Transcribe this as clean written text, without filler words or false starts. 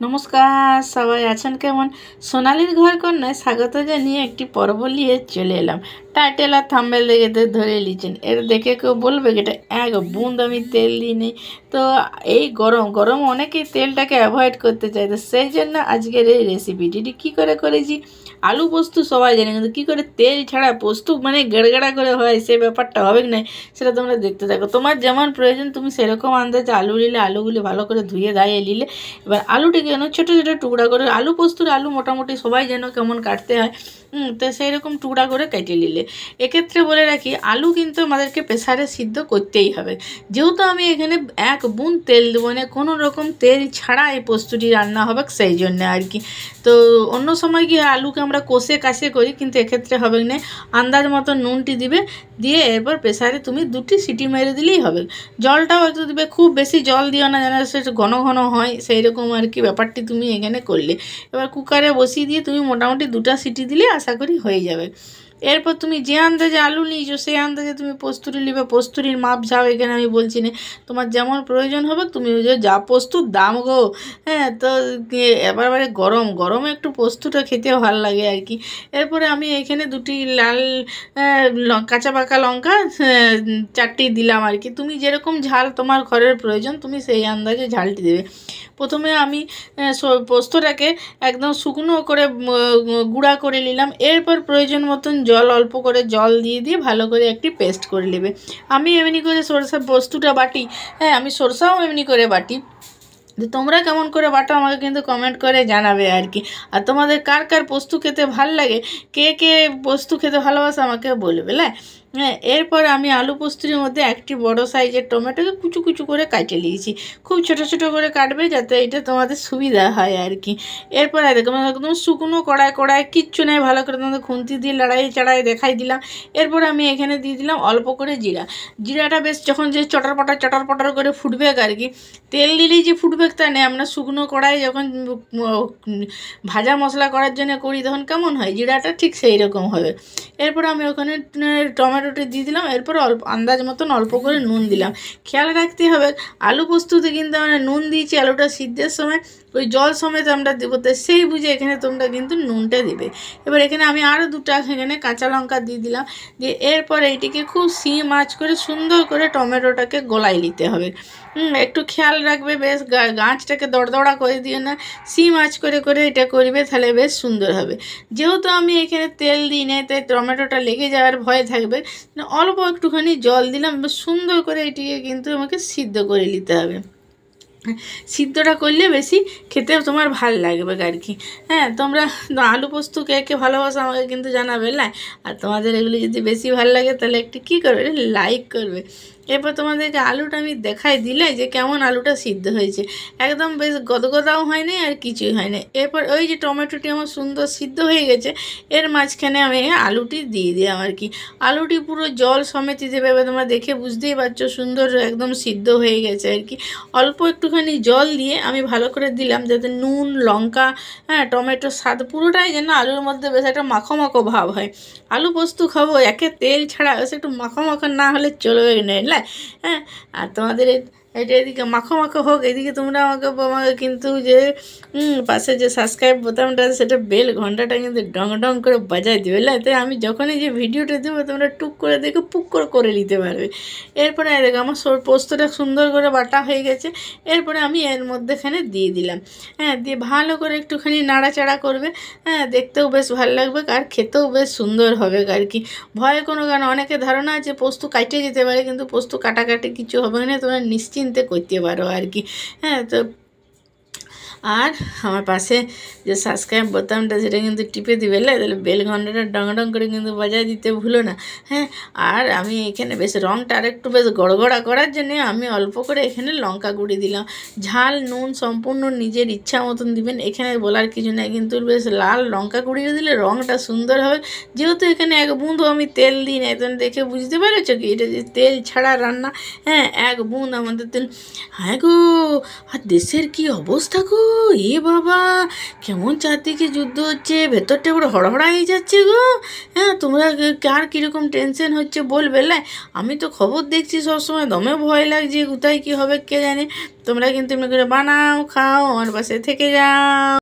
নমস্কার, সবাই আছেন কেমন? সোনালির ঘর কন্যায় স্বাগত জানিয়ে একটি পর্ব নিয়ে চলে এলাম। টাইটেল আর থাম্বনেল দেখে তো ধরে নিয়েছেন, এর দেখে কেউ বলবে এটা এক বুঁদ আমি তেল দিই নেই। তো এই গরম অনেকেই তেলটাকে অ্যাভয়েড করতে চায়, তো সেই জন্য আজকের এই রেসিপিটি কী করে করেছি। আলু পোস্ত সবাই জানে, কিন্তু কী করে তেল ছাড়া পোস্ত মানে গেড়গেড়া করে হয় সেই ব্যাপারটা হবে না, সেটা তোমরা দেখতে থাকো। তোমার যেমন প্রয়োজন তুমি সেরকম আন্দাজে আলু নিলে, আলুগুলি ভালো করে ধুয়ে ধাইয়ে নিলে। এবার আলুটিকে যেন ছোটো ছোটো টুকরা করে, আলু পোস্তুর আলু মোটামুটি সবাই যেন কেমন কাটতে হয়, তো সেই রকম টুকরা করে কেটে নিলে। এক্ষেত্রে বলে রাখি, আলু কিন্তু আমাদেরকে প্রেসারে সিদ্ধ করতেই হবে। যেহেতু আমি এখানে এক বুন তেল দেবো না, কোনো রকম তেল ছাড়া এই পোস্তটি রান্না হবে, সেই জন্য আর কি। তো অন্য সময় গিয়ে আলুকে আমরা কষে কাষে করি, কিন্তু এক্ষেত্রে হবে না। আন্দাজ মতো নুনটি দিবে, দিয়ে এরপর প্রেসারে তুমি 2টি সিটি মেরে দিলেই হবে। জলটাও একটু দিবে, খুব বেশি জল দিও না যেন সেটা ঘন ঘন হয়, সেই রকম আর কি ব্যাপারটি তুমি এখানে করলে। এবার কুকারে বসিয়ে দিয়ে তুমি মোটামুটি 2টা সিটি দিলে আশা করি হয়ে যাবে। এরপর তুমি যে আন্দাজে আলু নিয়েছো সেই আন্দাজে তুমি পোস্তুরি নেবে। পোস্তুরির মাপ যাও এখানে আমি বলছি না, তোমার যেমন প্রয়োজন হবে তুমি যা পোস্তুর দাম গো, হ্যাঁ। তো এবারে গরমে একটু পোস্তুটা খেতে ভালো লাগে আর কি। এরপরে আমি এখানে 2টি লাল কাঁচা পাকা লঙ্কা 4টি দিলাম আর কি। তুমি যেরকম ঝাল তোমার ঘরের প্রয়োজন তুমি সেই আন্দাজে ঝালটি দেবে। প্রথমে আমি পোস্তটাকে একদম শুকনো করে গুঁড়া করে নিলাম। এরপর প্রয়োজন মতন জল, অল্প করে জল দিয়ে ভালো করে একটি পেস্ট করে নেবে। আমি এমনি করে সরষা পোস্তটা বাটি, হ্যাঁ আমি সরষাও এমনি করে বাটি। তোমরা কেমন করে বাটো আমাকে কিন্তু কমেন্ট করে জানাবে আর কি। আর তোমাদের কার কার পোস্ত খেতে ভাল লাগে, কে পোস্ত খেতে ভালোবাসে আমাকে বলবে। হ্যাঁ, এরপর আমি আলু পোস্তুরির মধ্যে একটি বড় সাইজের টমেটোকে কুচু কুচু করে কাটে নিয়েছি। খুব ছোট ছোট করে কাটবে যাতে এটা তোমাদের সুবিধা হয় আর কি। এরপর একদম শুকনো কড়ায় কিচ্ছু নেই, ভালো করে তোমাদের খুন্তি দিয়ে লড়াই চাড়াই দেখাই দিলাম। এরপর আমি এখানে দিয়ে দিলাম অল্প করে জিরাটা বেশ যখন যে চটর পটর করে ফুটবে আর কি। তেল দিলেই যে ফুটবে তা নেই, আমরা শুকনো কড়াই যখন ভাজা মশলা করার জন্য করি তখন কেমন হয় জিরাটা, ঠিক সেই রকম হবে। এরপর আমি ওখানে টমেটোটি দিয়ে দিলাম। এরপর আন্দাজ মতন অল্প করে নুন দিলাম। খেয়াল রাখতে হবে আলু পোস্তুতে কিন্তু আমরা নুন দিয়েছি আলুটা সিদ্ধের সময়, ওই জল সমেত আমরা দেবো, তাই সেই বুঝে এখানে তোমরা কিন্তু নুনটা দেবে। এবার এখানে আমি আরও 2টা এখানে কাঁচা লঙ্কা দিয়ে দিলাম। দিয়ে এরপর এইটিকে খুব সিম আঁচ করে সুন্দর করে টমেটোটাকে গলাই নিতে হবে। একটু খেয়াল রাখবে, বেশ গাছটাকে দড়দড়া করে দিও না, সিম আঁচ করে এটা করবে, তাহলে বেশ সুন্দর হবে। যেহেতু আমি এখানে তেল দিই না তাই টমেটোটা লেগে যাওয়ার ভয় থাকবে, অল্প একটুখানি জল দিলাম। বেশ সুন্দর করে এটিকে কিন্তু আমাকে সিদ্ধ করে নিতে হবে। সিদ্ধটা করলে বেশি খেতে তোমার ভাল লাগবে আর কি। হ্যাঁ, তোমরা আলু পোস্ত কে ভালোবাসো আমাকে কিন্তু জানাবে। আর তোমাদের এগুলি যদি বেশি ভালো লাগে তাহলে একটু কী করবে, লাইক করবে। এরপর তোমাদেরকে আলুটা আমি দেখাই দিলে যে কেমন আলুটা সিদ্ধ হয়েছে, একদম বেশ গদগদাও হয় না আর কিছুই হয় না। এরপর ওই যে টমেটোটি আমার সুন্দর সিদ্ধ হয়ে গেছে, এর মাঝখানে আমি আলুটি দিয়ে দিলাম আর কি। আলুটি পুরো জল সমেত দেবে, তোমরা দেখে বুঝতেই পারছো সুন্দর একদম সিদ্ধ হয়ে গেছে আর কি। অল্প একটুখানি জল দিয়ে আমি ভালো করে দিলাম যাতে নুন লঙ্কা, হ্যাঁ টমেটোর স্বাদ পুরোটাই যেন আলুর মধ্যে বেশ একটা মাখো মাখো ভাব হয়। আলু পোস্ত খাবো একে তেল ছাড়া, বেশ একটু মাখো মাখো না হলে চলবে না। হ্যাঁ, আর তোমাদের এটা এদিকে মাখো হোক, এদিকে তোমরা আমাকে কিন্তু যে পাশে যে সাবস্ক্রাইব বোতামটা আছে সেটা বেল ঘন্টাটা কিন্তু ডং করে বাজাই দেবে। তাই আমি যখনই যে ভিডিওটা দেবো তোমরা টুক করে দেখে পুক করে নিতে পারবে। এরপরে দেখো আমার পোস্তটা সুন্দর করে বাটা হয়ে গেছে। এরপরে আমি এর মধ্যেখানে দিয়ে দিলাম, হ্যাঁ দিয়ে ভালো করে একটুখানি নাড়াচাড়া করবে। হ্যাঁ, দেখতেও বেশ ভালো লাগবে আর খেতেও বেশ সুন্দর হবে আর কি। ভয়ে কোনো কারণ, অনেকে ধারণা আছে পোস্ত কাটে যেতে পারে, কিন্তু পোস্ত কাটাকাটি কিছু হবে না, তোমরা নিশ্চিন্তে করতে পারো আর কি। হ্যাঁ, তো আর আমার পাশে যে সাবস্ক্রাইব বোতামটা সেটা কিন্তু টিপে দিবে, তাহলে বেল ঘন্টাটা ডং করে কিন্তু বাজায় দিতে ভুলো না। হ্যাঁ, আর আমি এখানে বেশ রঙটা আরেকটু বেশ গড়গড়া করার জন্যে আমি অল্প করে এখানে লঙ্কা গুঁড়ি দিলাম। ঝাল নুন সম্পূর্ণ নিজের ইচ্ছা মতন দিবেন, এখানে বলার কিছু নেই, কিন্তু বেশ লাল লঙ্কা গুঁড়িয়ে দিলে রঙটা সুন্দর হবে। যেহেতু এখানে এক বুঁদও আমি তেল দিই না, তুমি দেখে বুঝতে পেরেছো কি এটা যে তেল ছাড়া রান্না। হ্যাঁ, এক বুঁদ আমাদের তেল। হ্যাঁ গো, আর দেশের কি অবস্থা গো, এ বাবা, কেমন চারদিকে যুদ্ধ হচ্ছে, ভেতরটা পুরো হড়হড়া হয়ে যাচ্ছে গো। হ্যাঁ, তোমরা কার কীরকম টেনশন হচ্ছে বলবে? লাই, আমি তো খবর দেখছি সবসময়, দমে ভয় লাগছে কোথায় কী হবে কে জানে। তোমরা কিন্তু এমনি করে বানাও, খাও, আমার পাশে থেকে যাও।